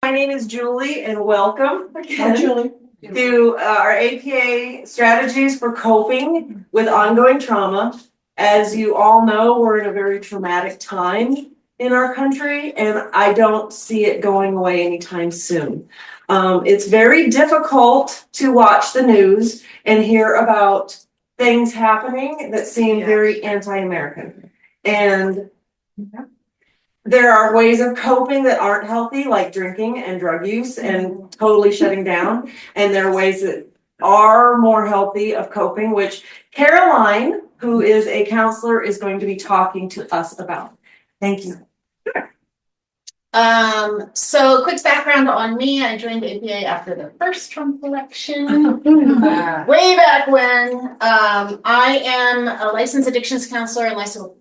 My name is Julie and welcome Hi, again Julie. to our APA strategies for coping with ongoing trauma. As you all know, we're in a very traumatic time in our country and I don't see it going away anytime soon. It's very difficult to watch the news and hear about things happening that seem very anti-American. And there are ways of coping that aren't healthy, like drinking and drug use and totally shutting down. And there are ways that are more healthy of coping, which Caroline, who is a counselor, is going to be talking to us about. Thank you. So quick background on me. I joined APA after the first Trump election, way back when. I am a licensed addictions counselor and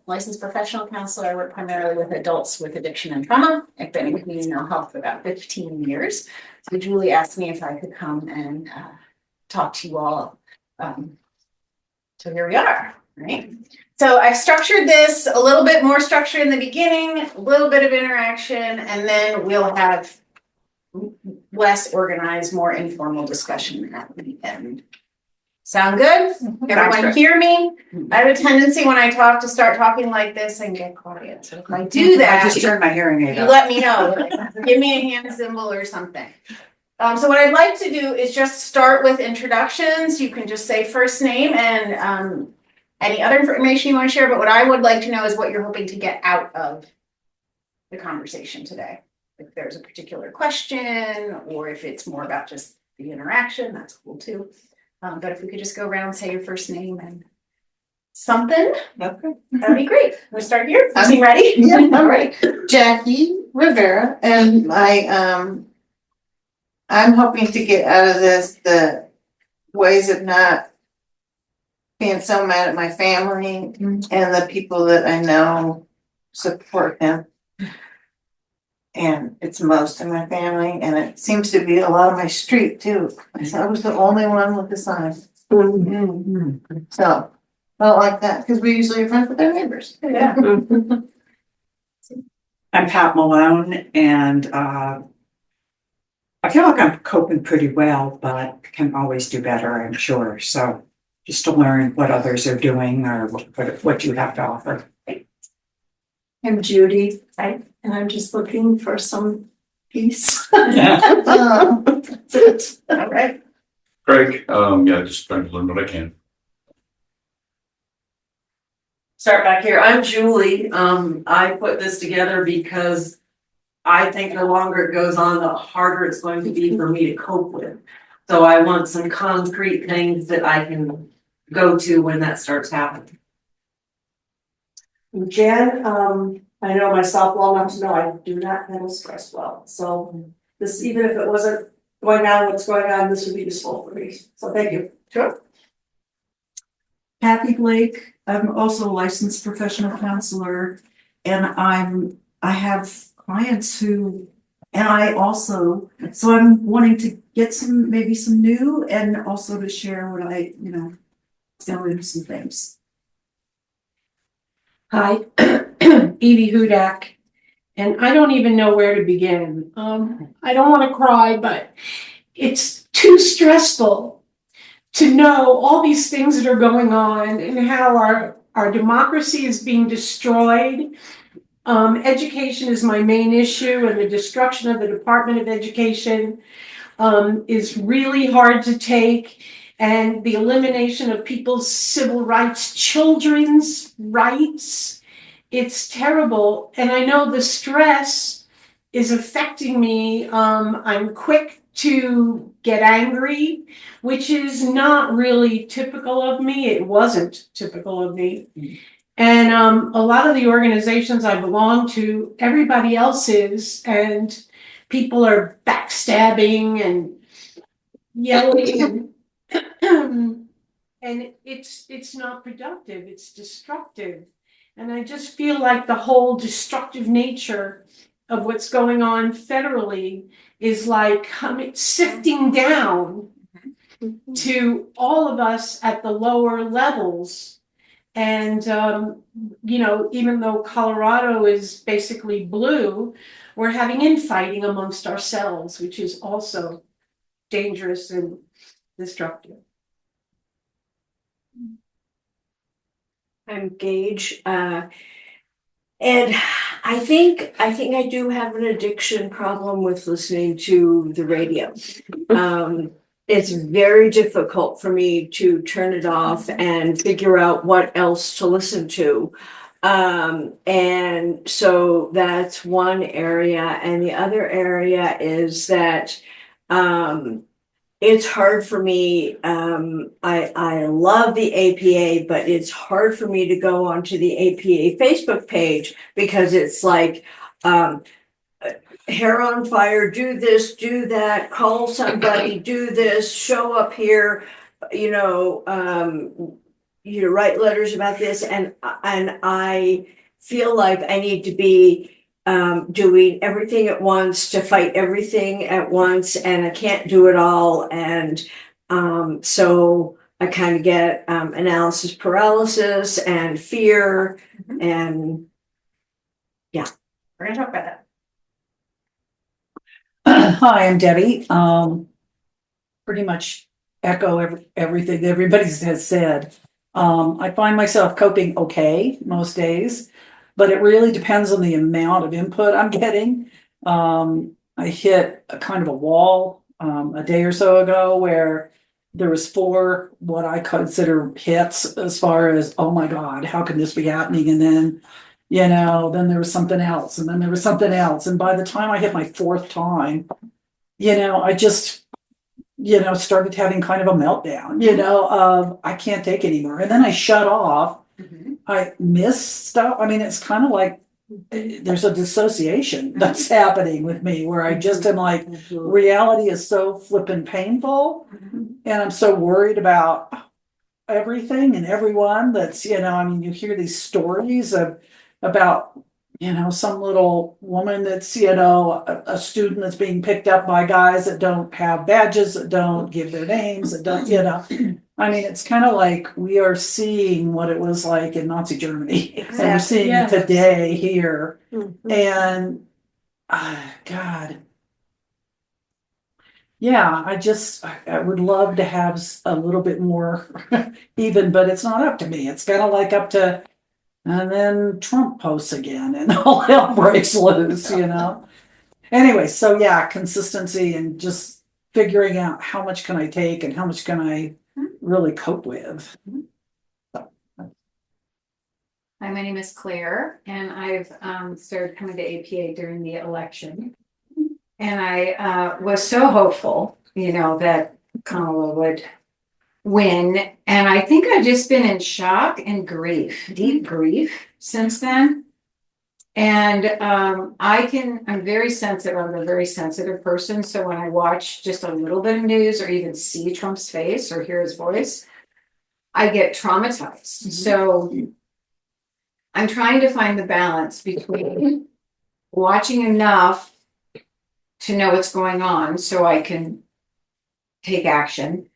licensed professional counselor. I work primarily with adults with addiction and trauma. I've been in community mental health for about 15 years. So Julie asked me if I could come and talk to you all. So here we are, right? So I structured this a little bit more structured in the beginning, a little bit of interaction, and then we'll have less organized, more informal discussion at the end. Sound good? Everyone hear me? I have a tendency when I talk to start talking like this and get quiet. So if I do that, I just turned my hearing aid you up. let me know. Like, give me a hand symbol or something. So what I'd like to do is just start with introductions. You can just say first name and any other information you want to share, but what I would like to know is what you're hoping to get out of the conversation today. If there's a particular question or if it's more about just the interaction, that's cool too. But if we could just go around, say your first name and something, Okay. that'd be great. We'll start here. You seem ready? Yeah, all right. Jackie Rivera, and I'm hoping to get out of this the ways of not being so mad at my family and the people that I know support them. And it's most of my family, and it seems to be a lot of my street too. I was the only one with the sign. So I don't like that because we usually are friends with our neighbors. Yeah. I'm Pat Malone, and I feel like I'm coping pretty well, but can always do better, I'm sure. So just to learn what others are doing or what you have to offer. I'm Judy, and I'm just looking for some peace. That's it. All right. Craig, just trying to learn what I can. Start back here. I'm Julie. I put this together because I think the longer it goes on, the harder it's going to be for me to cope with. So I want some concrete things that I can go to when that starts happening. Jen, I know myself well enough to know I do not handle stress well. So this, even if it wasn't going on what's going on, this would be useful for me. So thank you. Sure. Kathy Blake, I'm also a licensed professional counselor, and I have clients who, and I also, so I'm wanting to get maybe some new and also to share what I, fill in some things. Hi, Edie Hudak, and I don't even know where to begin. I don't want to cry, but it's too stressful to know all these things that are going on and how our democracy is being destroyed. Education is my main issue, and the destruction of the Department of Education is really hard to take. And the elimination of people's civil rights, children's rights, it's terrible. And I know the stress is affecting me. I'm quick to get angry, which is not really typical of me. It wasn't typical of me. And a lot of the organizations I belong to, everybody else is, and people are backstabbing and yelling. And it's not productive, it's destructive. And I just feel like the whole destructive nature of what's going on federally is like sifting down to all of us at the lower levels. And, even though Colorado is basically blue, we're having infighting amongst ourselves, which is also dangerous and destructive. I'm Gage, and I think I do have an addiction problem with listening to the radio. It's very difficult for me to turn it off and figure out what else to listen to. And so that's one area, and the other area is that, it's hard for me, I love the APA, but it's hard for me to go onto the APA Facebook page because it's like, hair on fire, do this, do that, call somebody, do this, show up here, write letters about this, and I feel like I need to be doing everything at once to fight everything at once, and I can't do it all, and so I kind of get analysis paralysis and fear, and We're gonna talk about that. Hi, I'm Debbie. Pretty much echo everything everybody has said. I find myself coping okay most days, but it really depends on the amount of input I'm getting. I hit a kind of a wall a day or so ago where there was 4 what I consider hits as far as, oh my God, how can this be happening? And then, then there was something else, and then there was something else. And by the time I hit my 4th time, I just, started having kind of a meltdown, of I can't take anymore. And then I shut off. I miss stuff. I mean, it's kind of like there's a dissociation that's happening with me where I just am like, reality is so flippin' painful. And I'm so worried about everything and everyone that's, you hear these stories about, some little woman that's, a student that's being picked up by guys that don't have badges, that don't give their names, that don't, I mean, it's kind of like we are seeing what it was like in Nazi Germany. And we're seeing it today here. And God. Yeah, I would love to have a little bit more even, but it's not up to me. It's kind of like up to, and then Trump posts again and all hell breaks loose, Anyway, so yeah, consistency and just figuring out how much can I take and how much can I really cope with. Hi, my name is Claire, and I've started coming to APA during the election. And I was so hopeful, that Kamala would win. And I think I've just been in shock and grief, deep grief since then. And I'm very sensitive. I'm a very sensitive person. So when I watch just a little bit of news or even see Trump's face or hear his voice, I get traumatized. So I'm trying to find the balance between watching enough to know what's going on so I can take action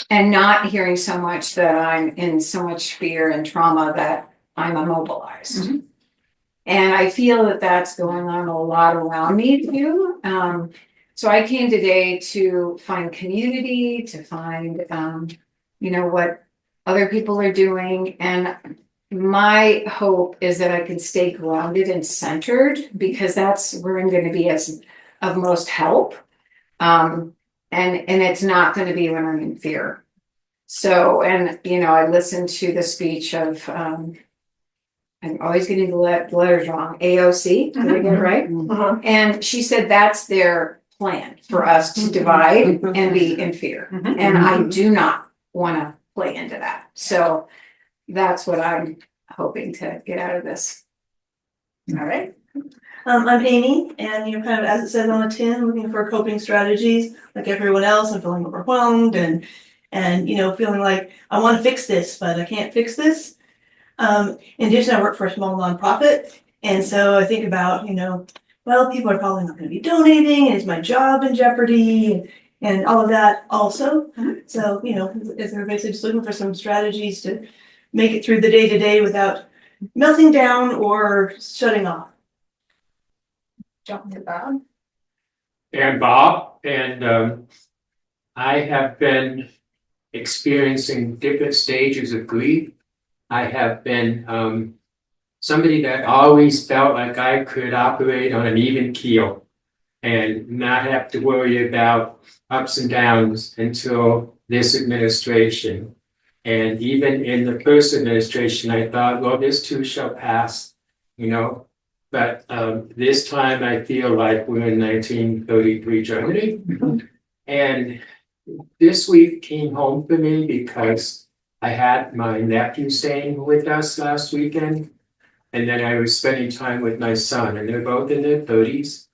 and not hearing so much that I'm in so much fear and trauma that I'm immobilized. And I feel that that's going on a lot around me too. So I came today to find community, to find, what other people are doing. And my hope is that I can stay grounded and centered, because that's where I'm going to be of most help. And it's not going to be when I'm in fear. So, and, I listened to the speech of, I'm always getting the letters wrong, AOC, did I get it right? And she said that's their plan for us to divide and be in fear. And I do not want to play into that. So that's what I'm hoping to get out of this. All right. I'm Amy, and kind of as it says on the tin, looking for coping strategies like everyone else. I'm feeling overwhelmed and feeling like I want to fix this, but I can't fix this. In addition, I work for a small nonprofit, and so I think about people are probably not going to be donating, and is my job in jeopardy, and all of that also. So is everybody just looking for some strategies to make it through the day to day without melting down or shutting off. Jump to Bob. And Bob, and I have been experiencing different stages of grief. I have been somebody that always felt like I could operate on an even keel and not have to worry about ups and downs until this administration. And even in the first administration, I thought, well, this too shall pass, you know. But this time I feel like we're in 1933 Germany. And this week came home for me because I had my nephew staying with us last weekend. And then I was spending time with my son, and they're both in their 30s.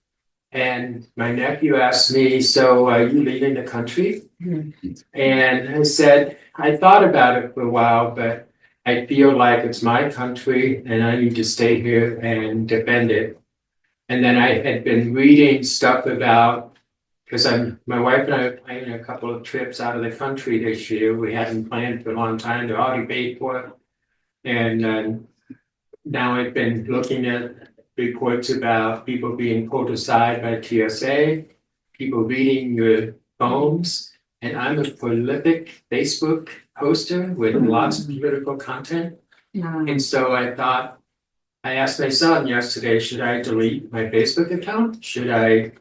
And my nephew asked me, so are you leaving the country? And I said, I thought about it for a while, but I feel like it's my country and I need to stay here and defend it. And then I had been reading stuff about, because my wife and I are planning a couple of trips out of the country this year. We hadn't planned for a long time, they're already paid for it. And now I've been looking at reports about people being pulled aside by TSA, people reading your phones, and I'm a prolific Facebook poster with lots of political content. And so I thought, I asked my son yesterday, should I delete my Facebook account? Should I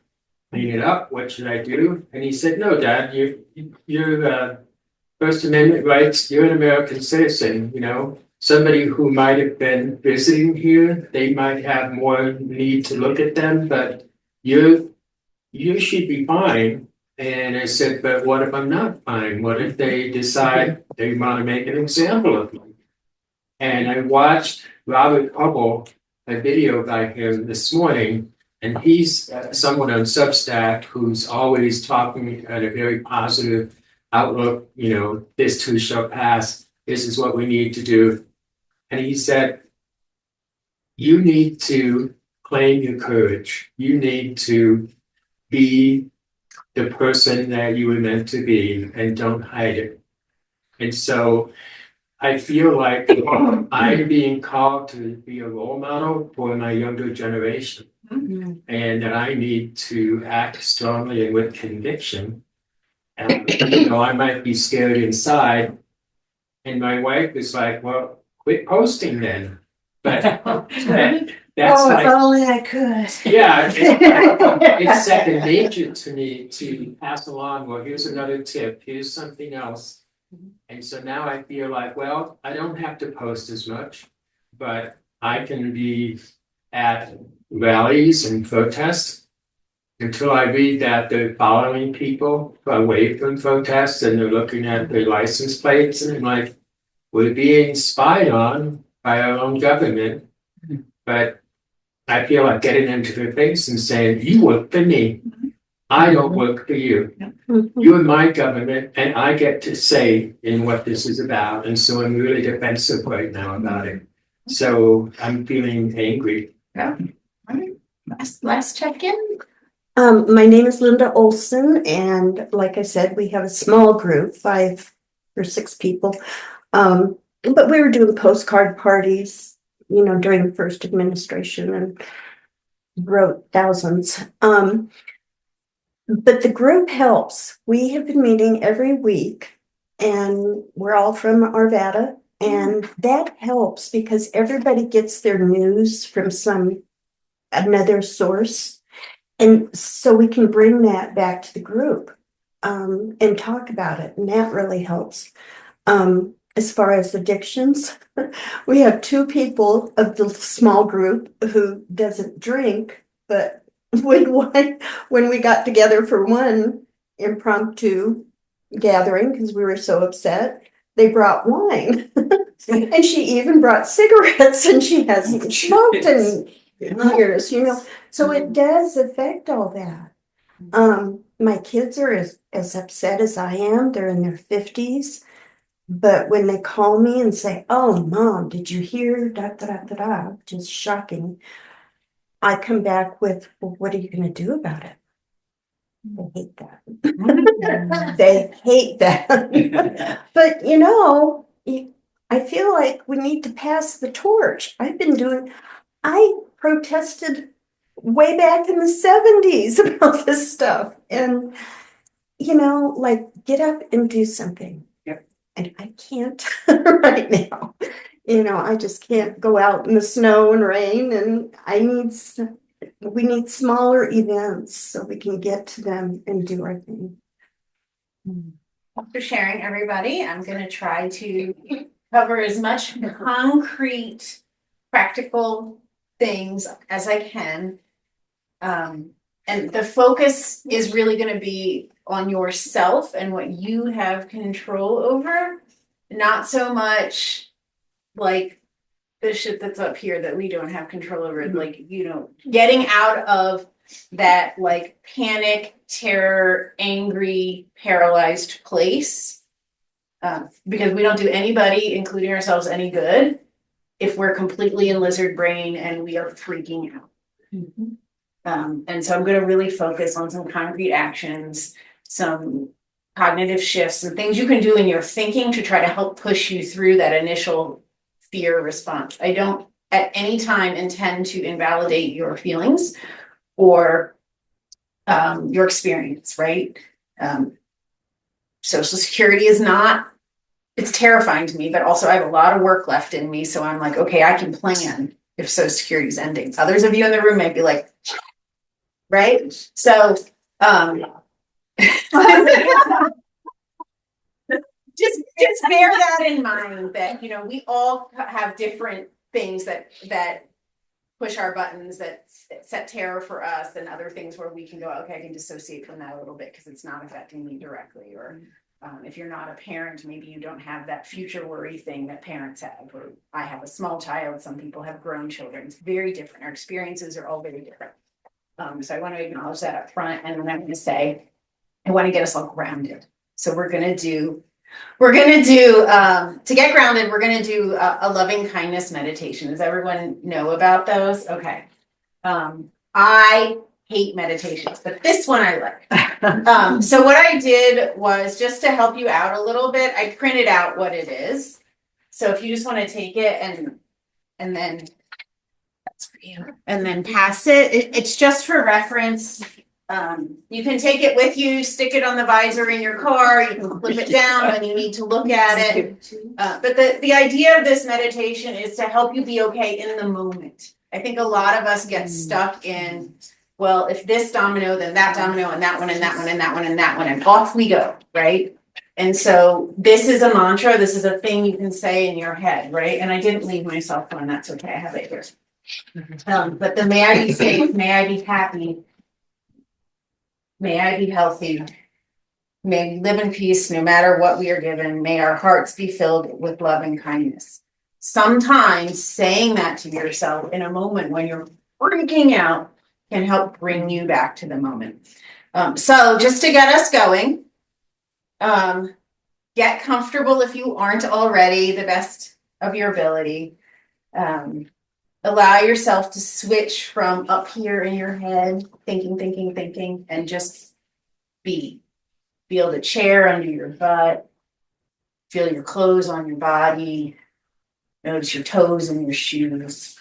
clean it up? What should I do? And he said, no, Dad, you're First Amendment rights, you're an American citizen, you know. Somebody who might have been visiting here, they might have more need to look at them, but you should be fine. And I said, but what if I'm not fine? What if they decide they want to make an example of me? And I watched Robert Hubble, a video by him this morning, and he's someone on Substack who's always talking at a very positive outlook, you know, this too shall pass. This is what we need to do. And he said, you need to claim your courage. You need to be the person that you were meant to be and don't hide it. And so I feel like I'm being called to be a role model for my younger generation. And that I need to act strongly and with conviction. And, you know, I might be scared inside. And my wife is like, well, quit posting then. But that's Oh, like, if only I could. yeah, it's second nature to me to pass along, well, here's another tip, here's something else. And so now I feel like, well, I don't have to post as much, but I can be at rallies and protests until I read that they're following people away from protests and they're looking at their license plates and I'm like, we're being spied on by our own government, but I feel like getting into their face and saying, you work for me. I don't work for you. You're my government and I get to say in what this is about. And so I'm really defensive right now about it. So I'm feeling angry. Yeah. Last check-in. My name is Linda Olson, and like I said, we have a small group, 5 or 6 people. But we were doing postcard parties, you know, during the first administration and wrote thousands. But the group helps. We have been meeting every week, and we're all from Arvada, and that helps because everybody gets their news from another source. And so we can bring that back to the group and talk about it. And that really helps. As far as addictions, we have 2 people of the small group who doesn't drink, but when we got together for one impromptu gathering, because we were so upset, they brought wine. And she even brought cigarettes, and she hasn't smoked in years, you know. So it does affect all that. My kids are as upset as I am. They're in their 50s. But when they call me and say, oh, Mom, did you hear da da da da da, just shocking, I come back with, well, what are you going to do about it? They hate that. They hate that. But, you know, I feel like we need to pass the torch. I protested way back in the 70s about this stuff. And, like, get up and do something. Yep. And I can't right now. I just can't go out in the snow and rain, and we need smaller events so we can get to them and do our thing. Thanks for sharing, everybody. I'm gonna try to cover as much concrete, practical things as I can. And the focus is really gonna be on yourself and what you have control over, not so much like the shit that's up here that we don't have control over, like, getting out of that like panic, terror, angry, paralyzed place. Because we don't do anybody, including ourselves, any good if we're completely in lizard brain and we are freaking out. And so I'm going to really focus on some concrete actions, some cognitive shifts, and things you can do in your thinking to try to help push you through that initial fear response. I don't at any time intend to invalidate your feelings or your experience, right? Social security is not, it's terrifying to me, but also I have a lot of work left in me. So I'm like, okay, I can plan if Social security is ending. Others of you in the room might be like, right? So, just bear that in mind that, we all have different things that push our buttons, that set terror for us, and other things where we can go, okay, I can dissociate from that a little bit because it's not affecting me directly. Or if you're not a parent, maybe you don't have that future worry thing that parents have, or I have a small child, some people have grown children. It's very different. Our experiences are all very different. So I want to acknowledge that up front, and then I'm going to say, I want to get us all grounded. So we're going to do, to get grounded, we're going to do a loving kindness meditation. Does everyone know about those? Okay. I hate meditations, but this one I like. So what I did was, just to help you out a little bit, I printed out what it is. So if you just want to take it and then that's for you, and then pass it. It's just for reference. You can take it with you, stick it on the visor in your car, you can flip it down when you need to look at it. But the idea of this meditation is to help you be okay in the moment. I think a lot of us get stuck in, well, if this domino, then that domino, and that one, and that one, and that one, and that one, and off we go, right? And so this is a mantra, this is a thing you can say in your head, right? And I didn't leave my cell phone, that's okay, I have it here. But the may I be safe, may I be happy, may I be healthy, may we live in peace no matter what we are given, may our hearts be filled with love and kindness. Sometimes saying that to yourself in a moment when you're freaking out can help bring you back to the moment. So just to get us going, get comfortable if you aren't already, the best of your ability. Allow yourself to switch from up here in your head, thinking, and just be. Feel the chair under your butt. Feel your clothes on your body. Notice your toes in your shoes.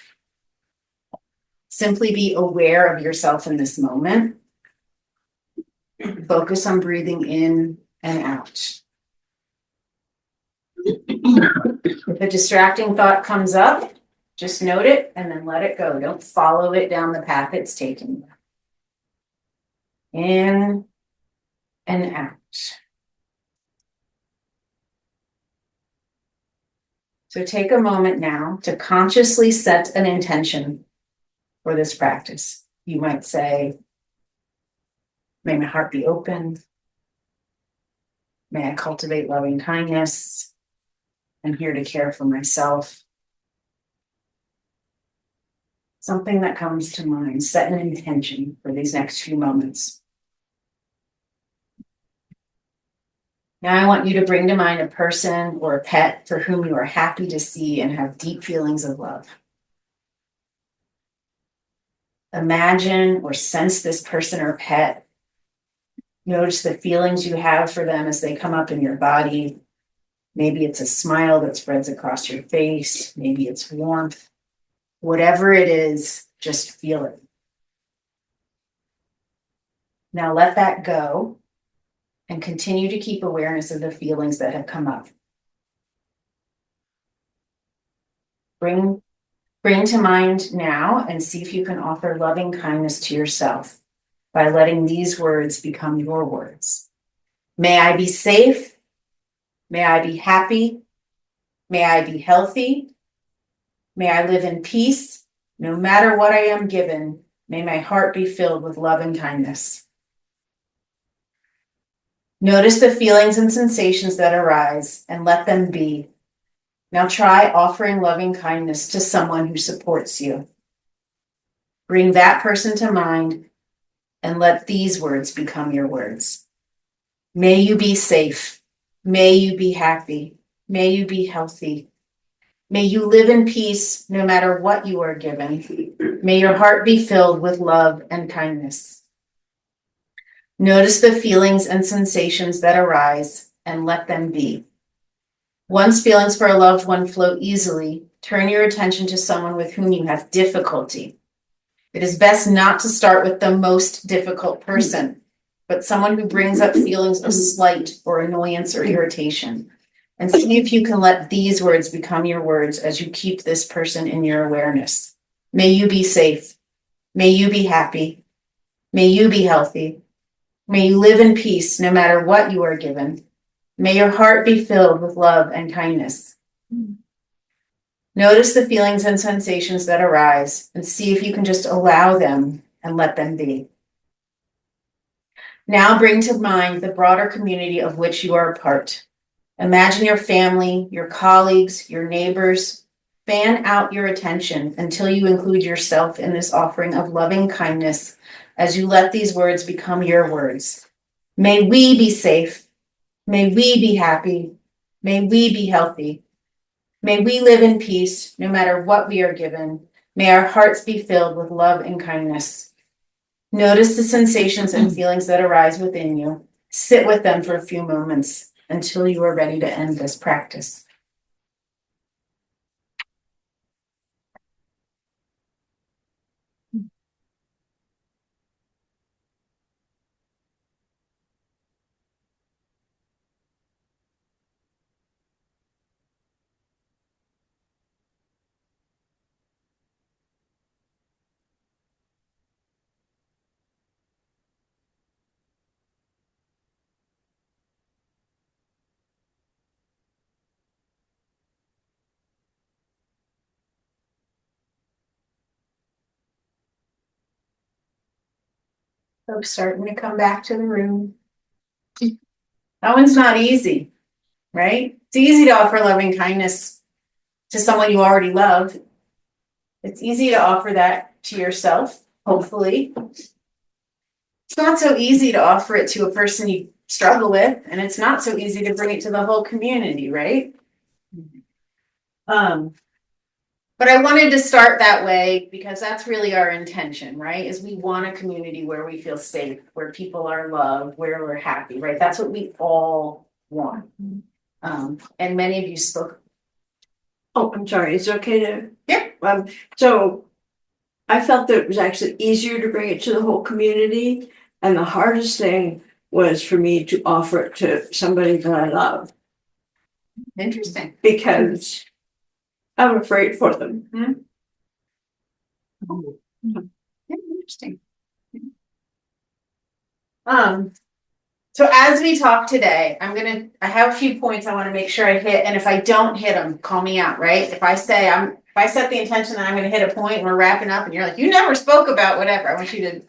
Simply be aware of yourself in this moment. Focus on breathing in and out. If a distracting thought comes up, just note it and then let it go. Don't follow it down the path it's taking you. In and out. So take a moment now to consciously set an intention for this practice. You might say, may my heart be open. May I cultivate loving kindness. I'm here to care for myself. Something that comes to mind. Set an intention for these next few moments. Now I want you to bring to mind a person or a pet for whom you are happy to see and have deep feelings of love. Imagine or sense this person or pet. Notice the feelings you have for them as they come up in your body. Maybe it's a smile that spreads across your face. Maybe it's warmth. Whatever it is, just feel it. Now let that go and continue to keep awareness of the feelings that have come up. Bring to mind now and see if you can offer loving kindness to yourself by letting these words become your words. May I be safe. May I be happy. May I be healthy. May I live in peace. No matter what I am given, may my heart be filled with love and kindness. Notice the feelings and sensations that arise and let them be. Now try offering loving kindness to someone who supports you. Bring that person to mind and let these words become your words. May you be safe. May you be happy. May you be healthy. May you live in peace no matter what you are given. May your heart be filled with love and kindness. Notice the feelings and sensations that arise and let them be. Once feelings for a loved one flow easily, turn your attention to someone with whom you have difficulty. It is best not to start with the most difficult person, but someone who brings up feelings of slight or annoyance or irritation. And see if you can let these words become your words as you keep this person in your awareness. May you be safe. May you be happy. May you be healthy. May you live in peace no matter what you are given. May your heart be filled with love and kindness. Notice the feelings and sensations that arise and see if you can just allow them and let them be. Now bring to mind the broader community of which you are a part. Imagine your family, your colleagues, your neighbors. Fan out your attention until you include yourself in this offering of loving kindness as you let these words become your words. May we be safe. May we be happy. May we be healthy. May we live in peace no matter what we are given. May our hearts be filled with love and kindness. Notice the sensations and feelings that arise within you. Sit with them for a few moments until you are ready to end this practice. Folks starting to come back to the room. That one's not easy, right? It's easy to offer loving kindness to someone you already love. It's easy to offer that to yourself, hopefully. It's not so easy to offer it to a person you struggle with, and it's not so easy to bring it to the whole community, right? But I wanted to start that way because that's really our intention, right? Is we want a community where we feel safe, where people are loved, where we're happy, right? That's what we all want. And many of you spoke. Oh, I'm sorry, is it okay to? Yeah. So I felt that it was actually easier to bring it to the whole community, and the hardest thing was for me to offer it to somebody that I love. Interesting. Because I'm afraid for them. Interesting. So as we talk today, I have a few points I want to make sure I hit, and if I don't hit them, call me out, right? If I set the intention that I'm going to hit a point and we're wrapping up and you're like, you never spoke about whatever, I want you to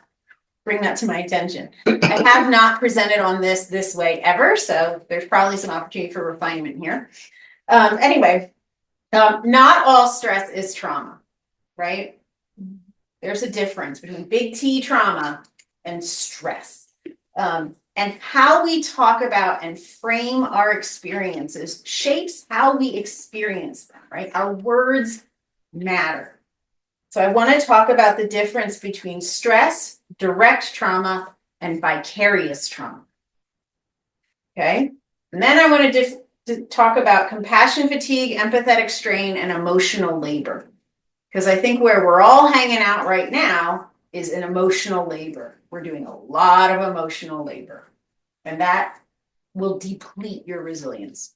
bring that to my attention. I have not presented on this way ever, so there's probably some opportunity for refinement here. Anyway, not all stress is trauma, right? There's a difference between big T trauma and stress. And how we talk about and frame our experiences shapes how we experience them, right? Our words matter. So I want to talk about the difference between stress, direct trauma, and vicarious trauma. Okay? And then I want to to talk about compassion fatigue, empathetic strain, and emotional labor. Because I think where we're all hanging out right now is in emotional labor. We're doing a lot of emotional labor, and that will deplete your resilience.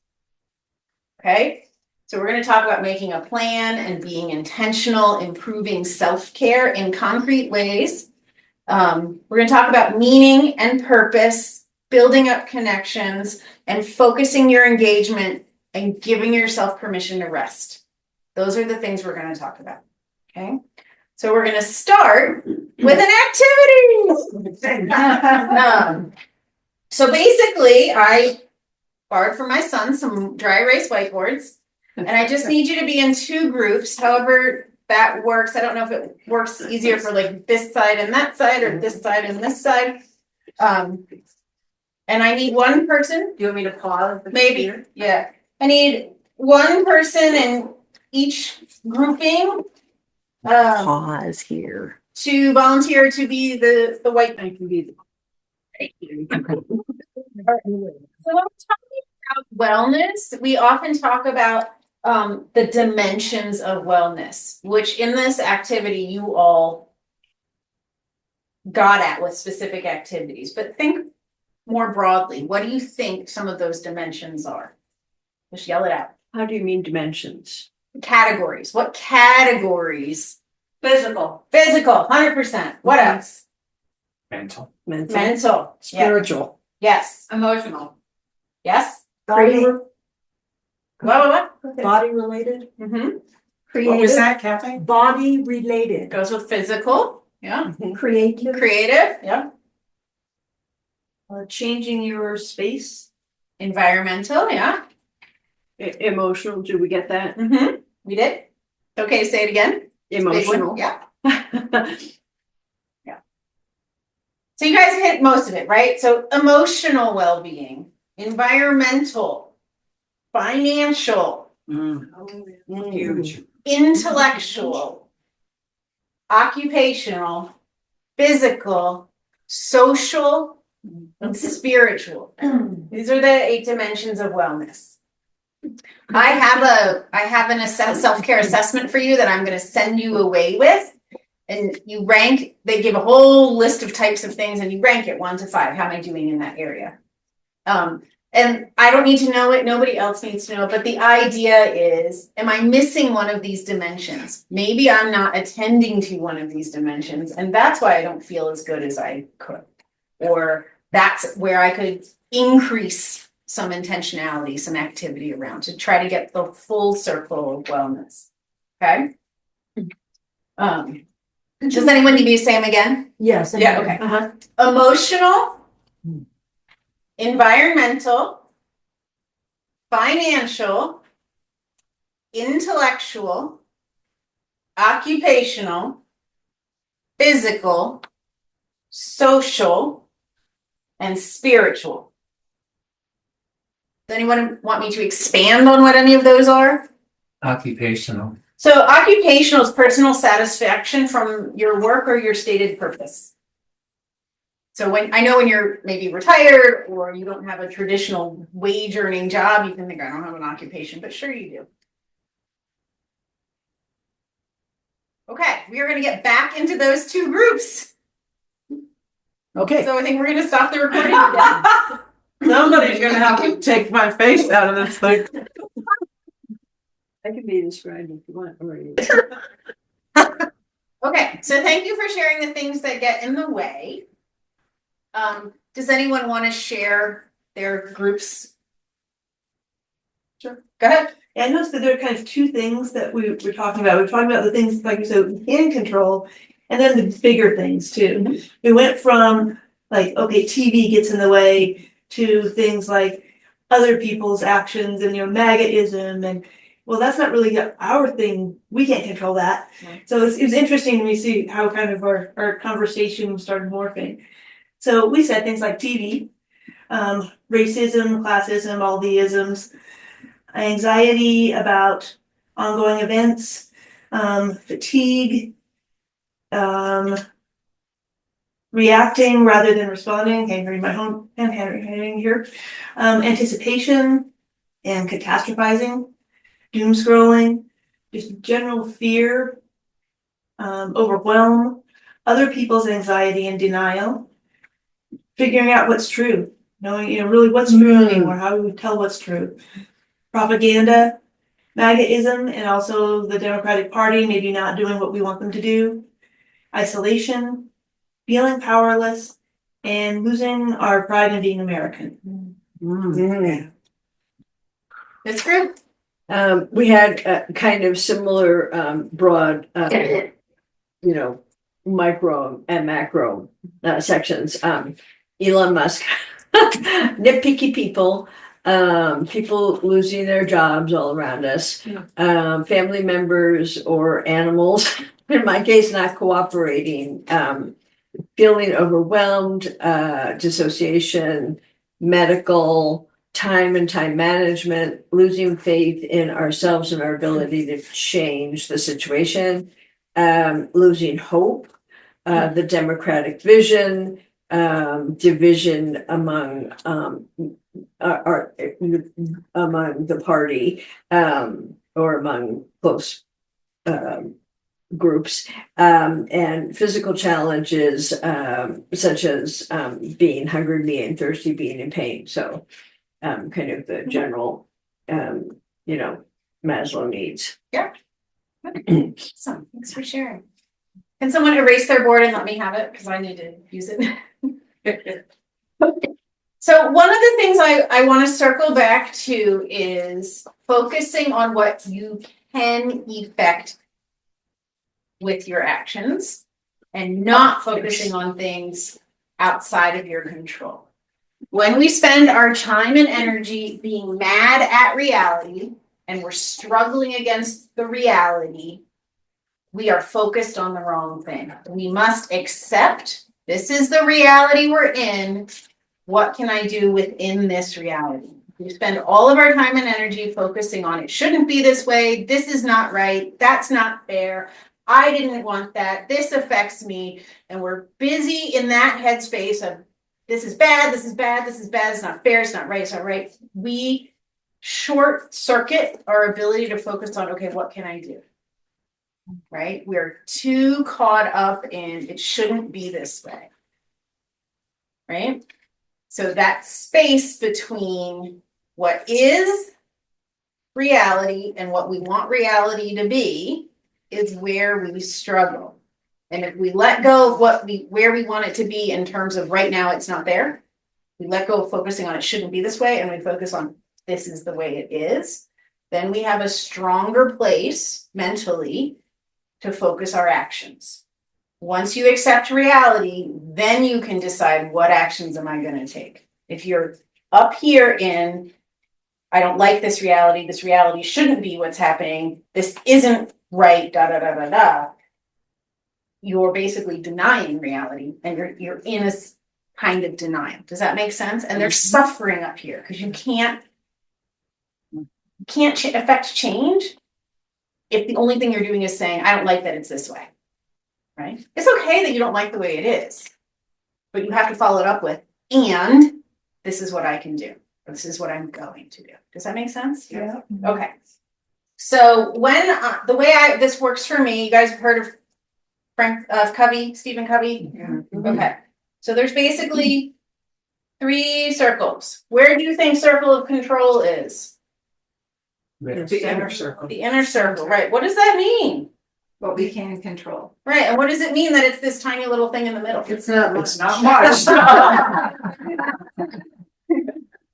Okay? So we're going to talk about making a plan and being intentional, improving self-care in concrete ways. We're going to talk about meaning and purpose, building up connections, and focusing your engagement and giving yourself permission to rest. Those are the things we're going to talk about. Okay? So we're going to start with an activity. So basically, I borrowed from my son some dry erase whiteboards, and I just need you to be in 2 groups. However that works. I don't know if it works easier for like this side and that side, or this side and this side. And I need one person. Do you want me to pause? Maybe, yeah. I need one person in each grouping. Pause here. To volunteer to be the white. I can be the. So when we're talking about wellness, we often talk about the dimensions of wellness, which in this activity you all got at with specific activities. But think more broadly. What do you think some of those dimensions are? Just yell it out. How do you mean dimensions? Categories. What categories? Physical. Physical, 100%. What else? Mental. Mental. Yeah. Spiritual. Yes. Emotional. Yes. Body, What? body related? Mm-hmm. What was that, Kathy? Body related. Goes with physical. Yeah. Creative. Creative. Yeah. Changing your space. Environmental. Yeah. Emotional, do we get that? Mm-hmm. We did. Okay, say it again. Big one. Emotional. Yeah. Yeah. So you guys hit most of it, right? So emotional well-being, environmental, financial, Huge. intellectual, occupational, physical, social, and spiritual. These are the 8 dimensions of wellness. I have an self-care assessment for you that I'm going to send you away with, and you rank. They give a whole list of types of things, and you rank it 1 to 5. How am I doing in that area? And I don't need to know it. Nobody else needs to know it. But the idea is, am I missing one of these dimensions? Maybe I'm not attending to one of these dimensions, and that's why I don't feel as good as I could. Or that's where I could increase some intentionality, some activity around to try to get the full circle of wellness. Okay. Does anyone need me to say them again? Yes. Yeah, okay. Emotional, environmental, financial, intellectual, occupational, physical, social, and spiritual. Does anyone want me to expand on what any of those are? Occupational. So occupational is personal satisfaction from your work or your stated purpose. So when you're maybe retired or you don't have a traditional wage earning job, you can think, I don't have an occupation, but sure you do. Okay, we are going to get back into those 2 groups. Okay. So I think we're going to stop the recording again. Somebody's gonna have to take my face out of this thing. I can be described if you want. Okay, so thank you for sharing the things that get in the way. Does anyone want to share their groups? Sure, go ahead. Yeah, I noticed that there are kind of 2 things that we were talking about. We're talking about the things, like you said, we can control, and then the bigger things too. We went from like, okay, TV gets in the way, to things like other people's actions and, maggotism, and well, that's not really our thing. We can't control that. Right. So it was interesting to me see how kind of our conversation started morphing. So we said things like TV, racism, classism, all the isms, anxiety about ongoing events, fatigue, reacting rather than responding. Okay, read my handwriting here. Anticipation, and catastrophizing, doom scrolling, just general fear, overwhelm, other people's anxiety and denial, figuring out what's true, knowing, really what's true anymore, how do we tell what's true? Propaganda, MAGAism, and also the Democratic Party maybe not doing what we want them to do, isolation, feeling powerless, and losing our pride in being American. This group? We had kind of similar broad, micro and macro sections. Elon Musk, nitpicky people, people losing their jobs all around us, family members or animals, in my case, not cooperating, feeling overwhelmed, dissociation, medical, time and time management, losing faith in ourselves and our ability to change the situation, losing hope, the democratic vision, division among among the party, or among close groups, and physical challenges, such as being hungry, being thirsty, being in pain. So kind of the general, Maslow needs. Awesome, thanks for sharing. Can someone erase their board and let me have it, because I need to use it. So one of the things I want to circle back to is focusing on what you can effect with your actions and not focusing on things outside of your control. When we spend our time and energy being mad at reality and we're struggling against the reality, we are focused on the wrong thing. We must accept this is the reality we're in. What can I do within this reality? We spend all of our time and energy focusing on it shouldn't be this way. This is not right. That's not fair. I didn't want that. This affects me. And we're busy in that headspace of this is bad, this is bad, this is bad, it's not fair, it's not right, it's not right. We short circuit our ability to focus on, okay, what can I do? Right? We're too caught up in it shouldn't be this way. Right? So that space between what is reality and what we want reality to be is where we struggle. And if we let go of where we want it to be in terms of right now it's not there, we let go of focusing on it shouldn't be this way and we focus on this is the way it is, then we have a stronger place mentally to focus our actions. Once you accept reality, then you can decide what actions am I going to take. If you're up here in, I don't like this reality shouldn't be what's happening, this isn't right, you're basically denying reality and you're in a kind of denial. Does that make sense? And there's suffering up here because you can't affect change if the only thing you're doing is saying, I don't like that it's this way, right? It's okay that you don't like the way it is, but you have to follow it up with, and this is what I can do. Or this is what I'm going to do. Does that make sense? Yeah. Okay. So when the way this works for me, you guys have heard of Stephen Covey? Yeah. Okay. So there's basically 3 circles. Where do you think circle of control is? The inner circle. The inner circle, right. What does that mean? What we can control. Right, and what does it mean that it's this tiny little thing in the middle? It's not much.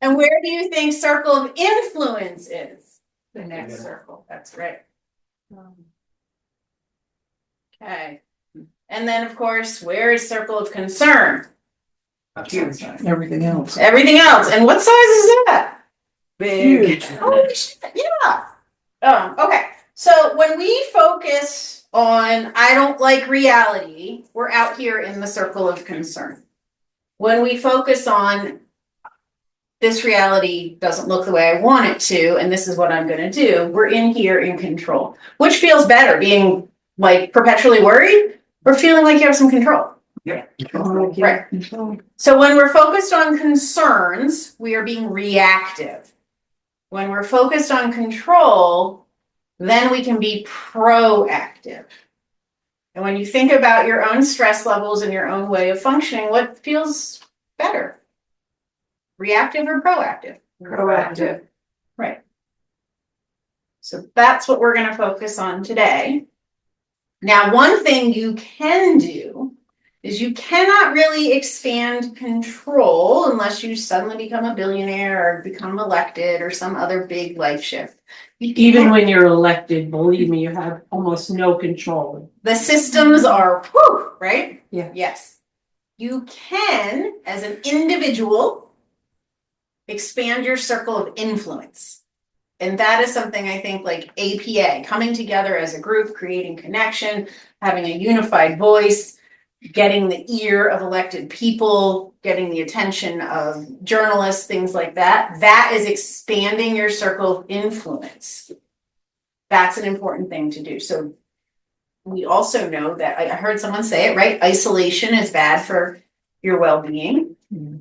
And where do you think circle of influence is? The next circle. That's right. Okay. And then, of course, where is circle of concern? Huge. Everything else. Everything else. And what size is that? Big. Holy shit, yeah. Okay. So when we focus on I don't like reality, we're out here in the circle of concern. When we focus on this reality doesn't look the way I want it to, and this is what I'm going to do, we're in here in control. Which feels better, being like perpetually worried or feeling like you have some control? Right. So when we're focused on concerns, we are being reactive. When we're focused on control, then we can be proactive. And when you think about your own stress levels and your own way of functioning, what feels better? Reactive or proactive? Proactive. Right. So that's what we're going to focus on today. Now, one thing you can do is you cannot really expand control unless you suddenly become a billionaire or become elected or some other big life shift. Even when you're elected, believe me, you have almost no control. The systems are, whew, right? Yeah. Yes. You can, as an individual, expand your circle of influence. And that is something I think like APA, coming together as a group, creating connection, having a unified voice, getting the ear of elected people, getting the attention of journalists, things like that. That is expanding your circle of influence. That's an important thing to do. So we also know that, I heard someone say it, right? Isolation is bad for your well-being. Mm-hmm.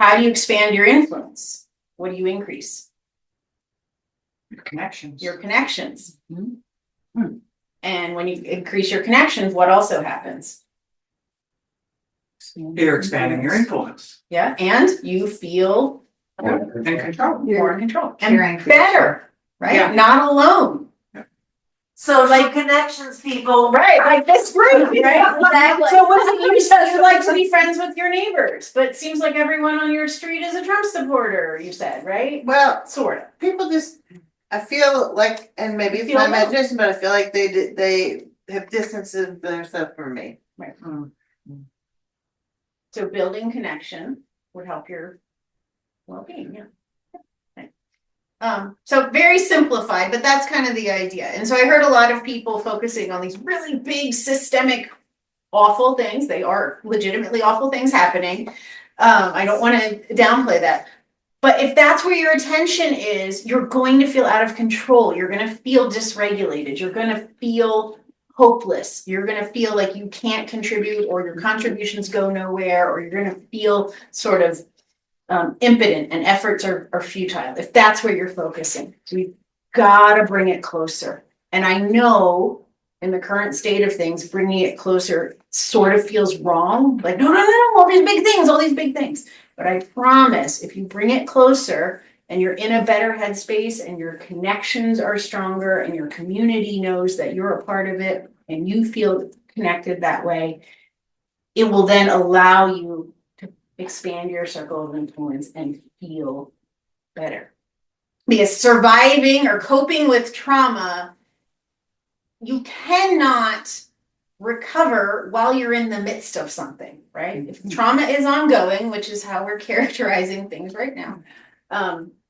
How do you expand your influence? What do you increase? Connections. Your connections. Mm-hmm. And when you increase your connections, what also happens? You're expanding your influence. Yeah, and you feel And control. more in control You're and increasing. better, right? Yeah. Not alone. So like connections, people. Right, like this group, right? Exactly. So was it you said you like to be friends with your neighbors, but it seems like everyone on your street is a Trump supporter, you said, right? Well, Sort of. people just, I feel like, and maybe it's Feel my alone. imagination, but I feel like they have distanced themselves from me. Right. Mm. So building connection would help your well-being, yeah. Okay. So very simplified, but that's kind of the idea. And so I heard a lot of people focusing on these really big systemic awful things. They are legitimately awful things happening. I don't want to downplay that. But if that's where your attention is, you're going to feel out of control. You're going to feel dysregulated. You're going to feel hopeless. You're going to feel like you can't contribute or your contributions go nowhere, or you're going to feel sort of impotent and efforts are futile. If that's where you're focusing, we've got to bring it closer. And I know in the current state of things, bringing it closer sort of feels wrong. Like, no, all these big things. But I promise if you bring it closer and you're in a better headspace and your connections are stronger and your community knows that you're a part of it and you feel connected that way, it will then allow you to expand your circle of influence and feel better. Because surviving or coping with trauma, you cannot recover while you're in the midst of something, right? If trauma is ongoing, which is how we're characterizing things right now,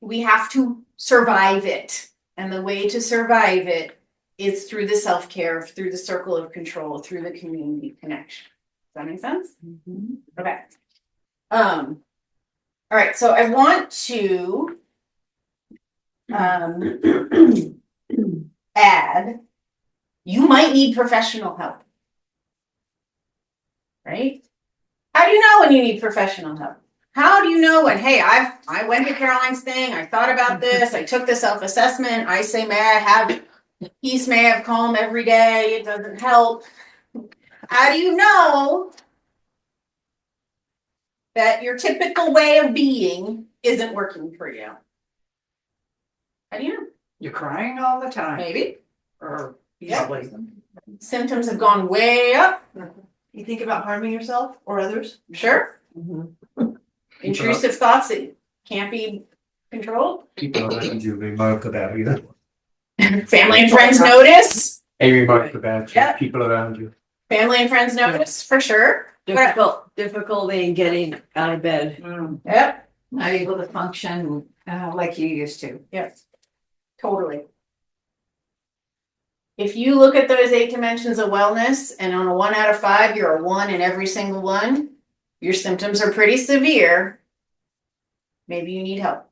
we have to survive it. And the way to survive it is through the self-care, through the circle of control, through the community connection. Does that make sense? Mm-hmm. Okay. All right, so I want to add, you might need professional help. Right? How do you know when you need professional help? How do you know when, hey, I went to Caroline's thing, I thought about this, I took the self-assessment, I say, may I have peace, may I have calm every day, it doesn't help. How do you know that your typical way of being isn't working for you? How do you know? You're crying all the time. Maybe. Or easily. Symptoms have gone way up. You think about harming yourself or others? Sure. Mm-hmm. Intrusive thoughts that can't be controlled. People around you remark about you. Family and friends notice. They remark about you, Yep. people around you. Family and friends notice, for sure. Difficulty in getting out of bed. Yep, Not able to function like you used to. yes, totally. If you look at those 8 dimensions of wellness and on a 1 out of 5, you're a 1 in every single one, your symptoms are pretty severe. Maybe you need help.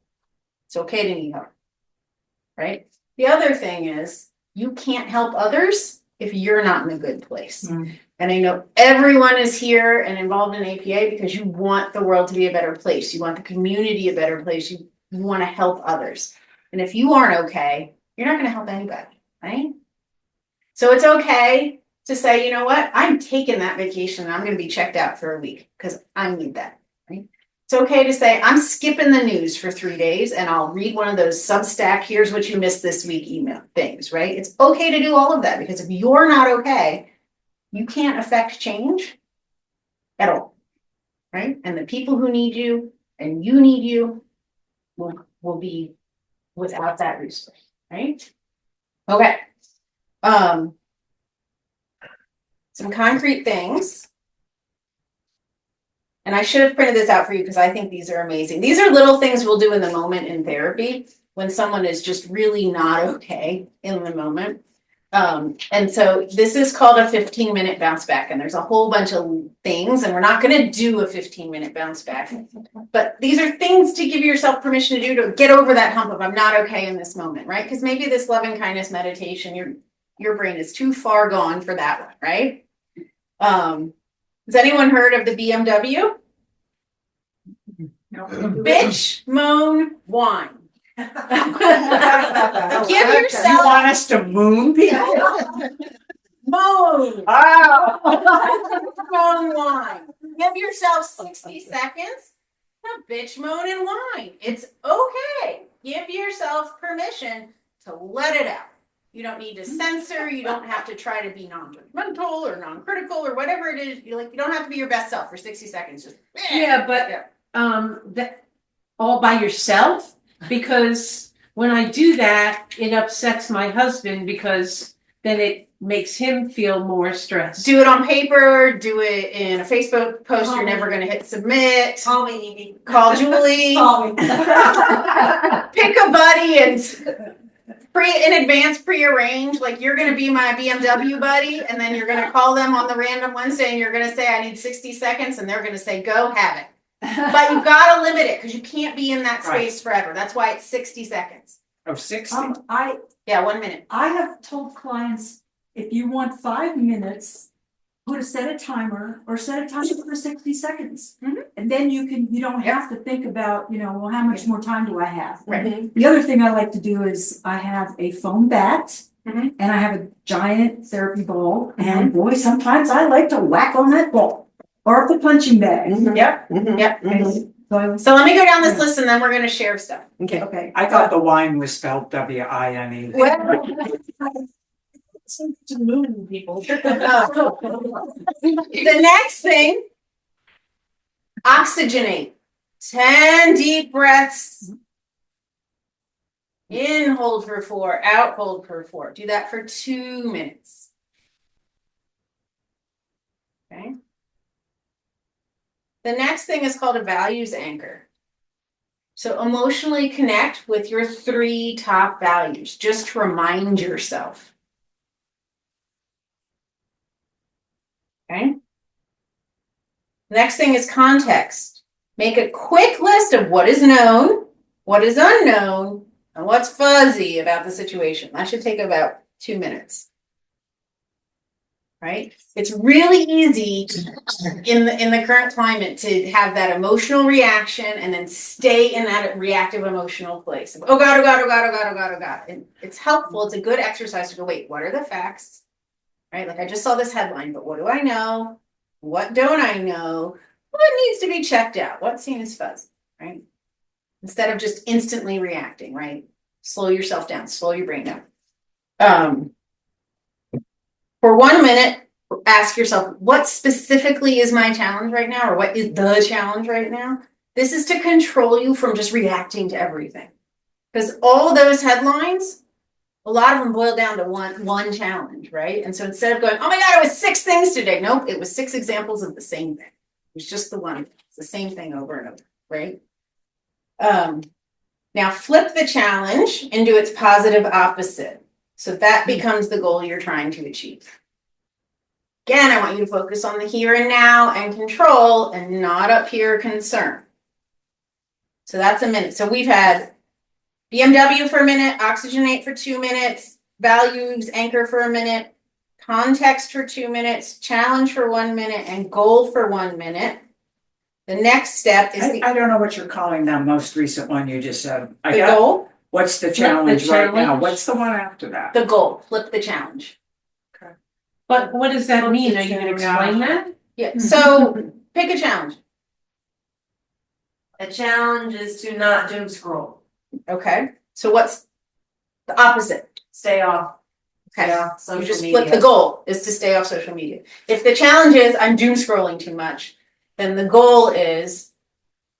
It's okay to need help, right? The other thing is you can't help others if you're not in a good place. And I know everyone is here and involved in APA because you want the world to be a better place. You want the community a better place. You want to help others. And if you aren't okay, you're not gonna help anybody, right? So it's okay to say, you know what, I'm taking that vacation and I'm gonna be checked out for a week because I need that, right? It's okay to say, I'm skipping the news for 3 days and I'll read one of those Substack, here's what you missed this week email things, right? It's okay to do all of that because if you're not okay, you can't affect change at all, right? And the people who need you and you need you will be without that resource, right? Okay. Some concrete things. And I should have printed this out for you because I think these are amazing. These are little things we'll do in the moment in therapy when someone is just really not okay in the moment. And so this is called a 15-minute bounce back, and there's a whole bunch of things, and we're not going to do a 15-minute bounce back, but these are things to give yourself permission to do to get over that hump of I'm not okay in this moment, right? Because maybe this loving kindness meditation, your brain is too far gone for that one, right? Has anyone heard of the BMW? No. Bitch, moan, whine. Give You yourself want us to moon people? moan. Oh. Moan, whine. Give yourself 60 seconds to bitch, moan, and whine. It's okay. Give yourself permission to let it out. You don't need to censor. You don't have to try to be non-judgmental or non-critical or whatever it is. You don't have to be your best self for 60 seconds. Just Yeah, but that all by yourself, because when I do that, it upsets my husband because then it makes him feel more stressed. do it on paper. Do it in a Facebook post. You're never going to hit submit. Call me, Evie. Call Julie. Call me. Pick a buddy and in advance prearrange, like you're gonna be my BMW buddy, and then you're gonna call them on the random Wednesday and you're gonna say, I need 60 seconds, and they're gonna say, go have it. But you gotta limit it because you can't be in that space forever. That's why it's 60 seconds. Oh, 60. Yeah, 1 minute. I have told clients, if you want 5 minutes, set a timer or set a timer for 60 seconds. Mhm. And then you don't have to think about, well, how much more time do I have? Right. The other thing I like to do is I have a foam bat Mhm. and I have a giant therapy ball. And boy, sometimes I like to whack on that ball or the punching bag. Yep. Yep. So let me go down this list and then we're gonna share stuff. Okay. I thought the wine was spelled W-I-N-E. To moon people. The next thing, oxygenate. 10 deep breaths. In, hold for 4, out, hold for 4. Do that for 2 minutes. Okay. The next thing is called a values anchor. So emotionally connect with your 3 top values, just to remind yourself. Okay. Next thing is context. Make a quick list of what is known, what is unknown, and what's fuzzy about the situation. That should take about 2 minutes. Right? It's really easy in the current climate to have that emotional reaction and then stay in that reactive emotional place. Oh God, oh God, oh God, oh God, oh God, oh God. And it's helpful. It's a good exercise to go, wait, what are the facts? Right? Like I just saw this headline, but what do I know? What don't I know? What needs to be checked out? What seems fuzzy, right? Instead of just instantly reacting, right? Slow yourself down, slow your brain down. For 1 minute, ask yourself, what specifically is my challenge right now? Or what is the challenge right now? This is to control you from just reacting to everything. Because all those headlines, a lot of them boil down to one challenge, right? And so instead of going, oh my God, it was 6 things today. Nope, it was 6 examples of the same thing. It was just the one. It's the same thing over and over, right? Now flip the challenge into its positive opposite. So that becomes the goal you're trying to achieve. Again, I want you to focus on the here and now and control and not up here concern. So that's a minute. So we've had BMW for a minute, oxygenate for 2 minutes, values anchor for a minute, context for 2 minutes, challenge for 1 minute, and goal for 1 minute. The next step is I don't know what you're calling that most recent one you just said. the goal. What's the challenge right now? challenge. What's the one after that? The goal, flip the challenge. But what does that mean? Are you gonna explain that? Yeah, so pick a challenge, A challenge is to not doom scroll. okay? So what's the opposite? Stay off. Okay, Yeah, you social just media. flip the goal is to stay off social media. If the challenge is I'm doom scrolling too much, then the goal is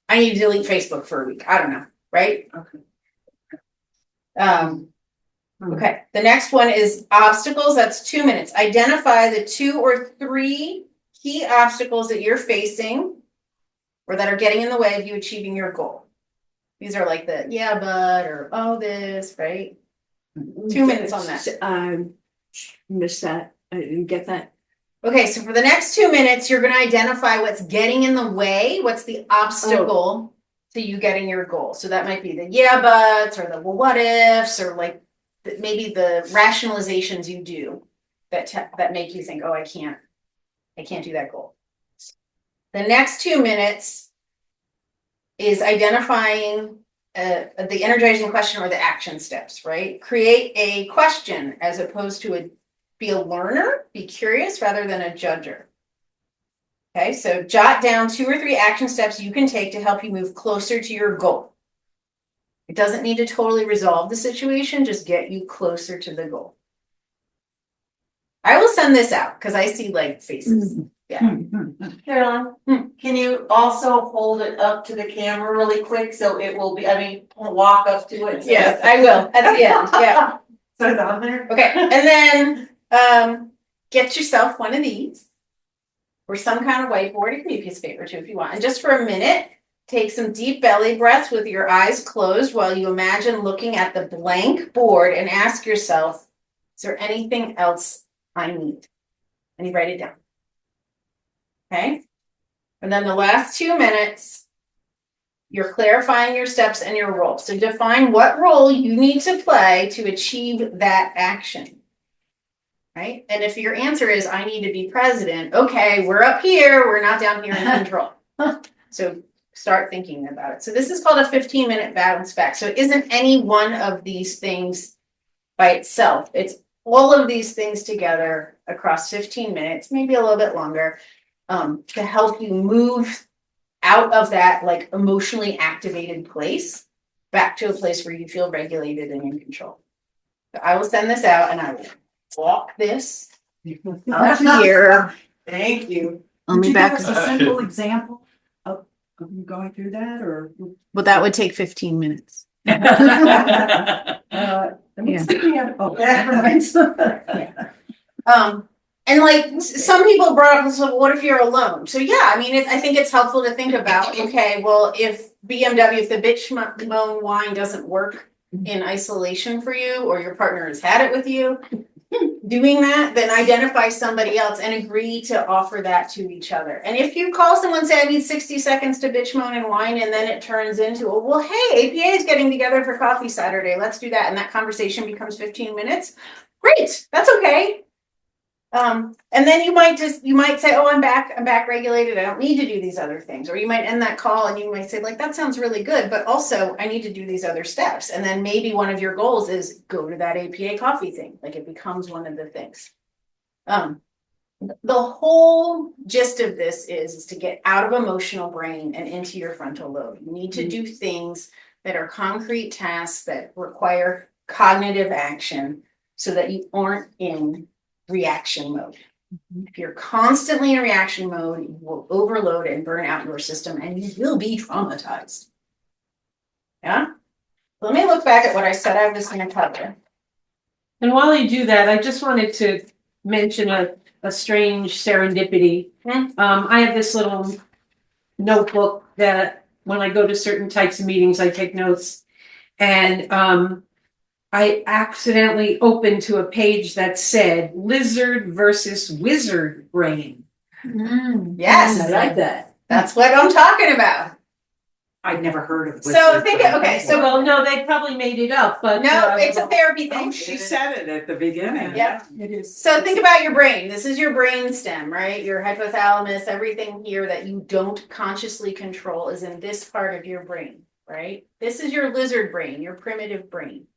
I need to delete Facebook for a week. I don't know, right? Okay. Okay, the next one is obstacles. That's 2 minutes. Identify the 2 or 3 key obstacles that you're facing or that are getting in the way of you achieving your goal. These are like the yeah, but or oh, this, right? 2 minutes on that. Missed that. I didn't get that. Okay, so for the next 2 minutes, you're going to identify what's getting in the way, what's the obstacle to you getting your goal. So that might be the yeah, buts or the well, what ifs or like maybe the rationalizations you do that make you think, oh, I can't do that goal. The next 2 minutes is identifying the energizing question or the action steps, right? Create a question as opposed to be a learner, be curious rather than a judger. Okay, so jot down 2 or 3 action steps you can take to help you move closer to your goal. It doesn't need to totally resolve the situation, just get you closer to the goal. I will send this out because I see like faces. Yeah. Caroline, can you also hold it up to the camera really quick so it will be, walk up to it? Yes, I will at the end. Yeah. So it's on there? Okay, and then get yourself one of these or some kind of whiteboard. It can be a piece of paper too if you want. And just for a minute, take some deep belly breaths with your eyes closed while you imagine looking at the blank board and ask yourself, is there anything else I need? And you write it down. Okay? And then the last 2 minutes, you're clarifying your steps and your role. So define what role you need to play to achieve that action. Right? And if your answer is, I need to be president, okay, we're up here, we're not down here in control. So start thinking about it. So this is called a 15-minute bounce back. So it isn't any one of these things by itself. It's all of these things together across 15 minutes, maybe a little bit longer, to help you move out of that like emotionally activated place back to a place where you feel regulated and in control. So I will send this out and I will walk this up here. Thank you. Could you give us a simple example of you going through that, or? Well, that would take 15 minutes. And like some people brought up, so what if you're alone? So yeah, I mean, I think it's helpful to think about, okay, well, if if the bitch moan wine doesn't work in isolation for you, or your partner has had it with you, doing that, then identify somebody else and agree to offer that to each other. And if you call someone and say, I need 60 seconds to bitch, moan, and whine, and then it turns into, well, hey, APA is getting together for coffee Saturday, let's do that. And that conversation becomes 15 minutes. Great, that's okay. And then you might say, oh, I'm back regulated. I don't need to do these other things. Or you might end that call and you might say, like, that sounds really good, but also I need to do these other steps. And then maybe one of your goals is go to that APA coffee thing. Like it becomes one of the things. The whole gist of this is to get out of emotional brain and into your frontal lobe. You need to do things that are concrete tasks that require cognitive action so that you aren't in reaction mode. If you're constantly in reaction mode, you will overload and burn out your system and you will be traumatized. Yeah? Let me look back at what I said I was going to cover. And while you do that, I just wanted to mention a strange serendipity. I have this little notebook that when I go to certain types of meetings, I take notes. And I accidentally opened to a page that said lizard versus wizard brain. Yes, I like that. That's what I'm talking about. I'd never heard of. So think it, okay, so Well, no, they probably made it up, but. no, it's a therapy thing. Oh, she said it at the beginning. Yep. It is. So think about your brain. This is your brain stem, right? Your hypothalamus, everything here that you don't consciously control is in this part of your brain. right? This is your lizard brain, your primitive brain.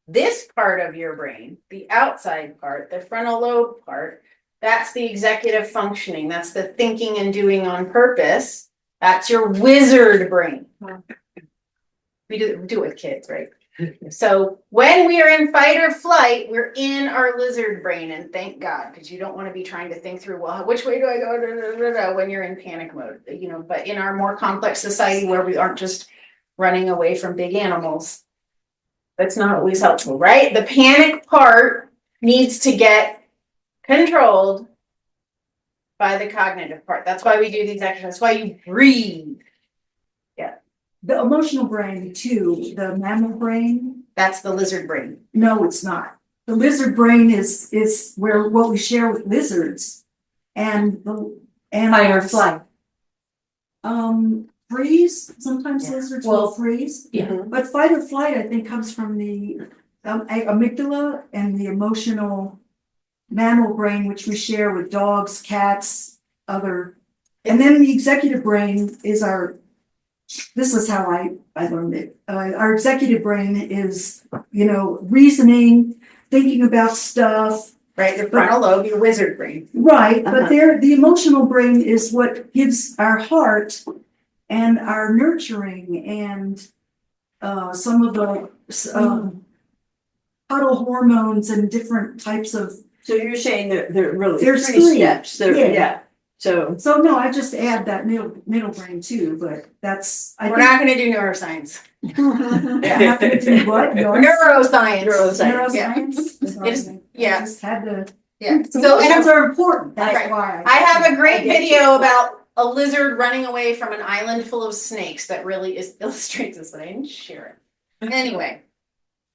This part of your brain, the outside part, the frontal lobe part, that's the executive functioning. That's the thinking and doing on purpose. That's your wizard brain. We do it with kids, right? So when we are in fight or flight, we're in our lizard brain, and thank God, because you don't want to be trying to think through, well, which way do I go, when you're in panic mode, but in our more complex society where we aren't just running away from big animals, that's not always helpful, right? The panic part needs to get controlled by the cognitive part. That's why we do these exercises. That's why you breathe. The emotional brain too, the mammal brain, That's the lizard brain. no, it's not. The lizard brain is where what we share with lizards and Fight or flight. Freeze, sometimes Yeah. lizards will freeze. Yeah. But fight or flight, I think, comes from the amygdala and the emotional mammal brain, which we share with dogs, cats, and then the executive brain is this is how I learned it. Our executive brain is, reasoning, thinking about stuff. Right, your frontal lobe, your wizard brain. Right, Uh-huh. but the emotional brain is what gives our heart and our nurturing and some of the puddle hormones and different types of. So you're saying that there really There's three three. steps, Yeah. So So no, I just add that middle brain too, but that's, I We're think. not gonna do neuroscience. Not gonna do what? Neuroscience. Neuroscience? It's- yeah. I just had to. Yeah, So so, emotions and are important, Right. that's why. I have a great I get video you. about a lizard running away from an island full of snakes that really illustrates this, but I didn't share it. Anyway,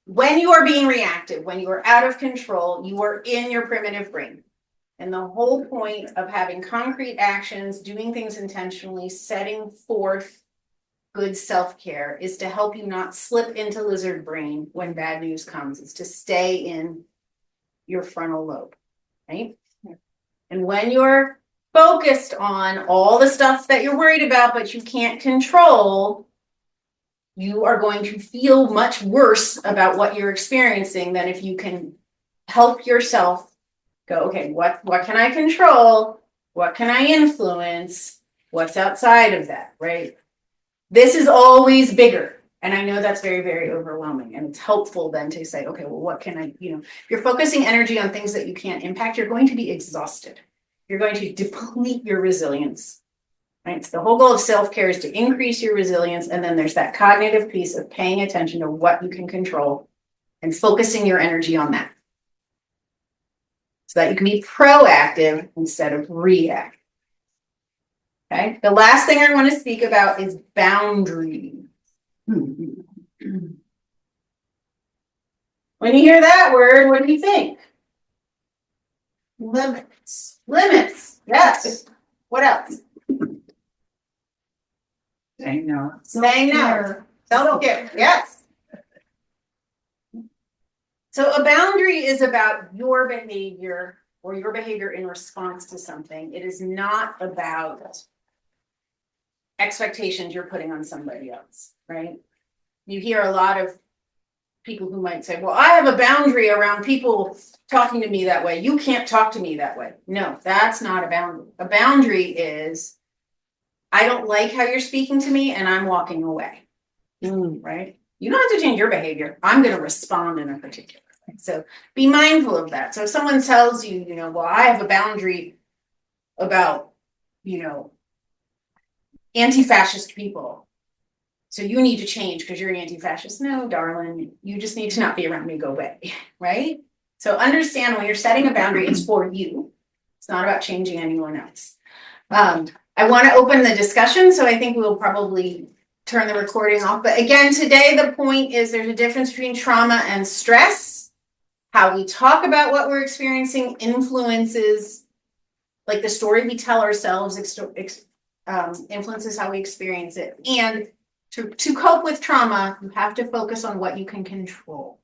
when you are being reactive, when you are out of control, you are in your primitive brain. And the whole point of having concrete actions, doing things intentionally, setting forth good self-care is to help you not slip into lizard brain when bad news comes. It's to stay in your frontal lobe, right? And when you're focused on all the stuff that you're worried about, but you can't control, you are going to feel much worse about what you're experiencing than if you can help yourself go, okay, what can I control? What can I influence? What's outside of that, right? This is always bigger. And I know that's very, very overwhelming. And it's helpful then to say, okay, well, what can I, if you're focusing energy on things that you can't impact, you're going to be exhausted. You're going to deplete your resilience, right? So the whole goal of self-care is to increase your resilience. And then there's that cognitive piece of paying attention to what you can control and focusing your energy on that. So that you can be proactive instead of reactive. Okay, the last thing I want to speak about is boundaries. When you hear that word, what do you think? Limits. Limits, yes. What else? Saying no. Saying no. Self-care, yes. So a boundary is about your behavior or your behavior in response to something. It is not about expectations you're putting on somebody else, right? You hear a lot of people who might say, well, I have a boundary around people talking to me that way. You can't talk to me that way. No, that's not a boundary. A boundary is, I don't like how you're speaking to me and I'm walking away, right? You don't have to change your behavior. I'm going to respond in a particular way. So be mindful of that. So if someone tells you, well, I have a boundary about, anti-fascist people. So you need to change because you're an anti-fascist. No, darling, you just need to not be around me, go away, right? So understand when you're setting a boundary, it's for you. It's not about changing anyone else. I want to open the discussion, so I think we'll probably turn the recording off. But again, today the point is there's a difference between trauma and stress. How we talk about what we're experiencing influences, like the story we tell ourselves, influences how we experience it. And to cope with trauma, you have to focus on what you can control.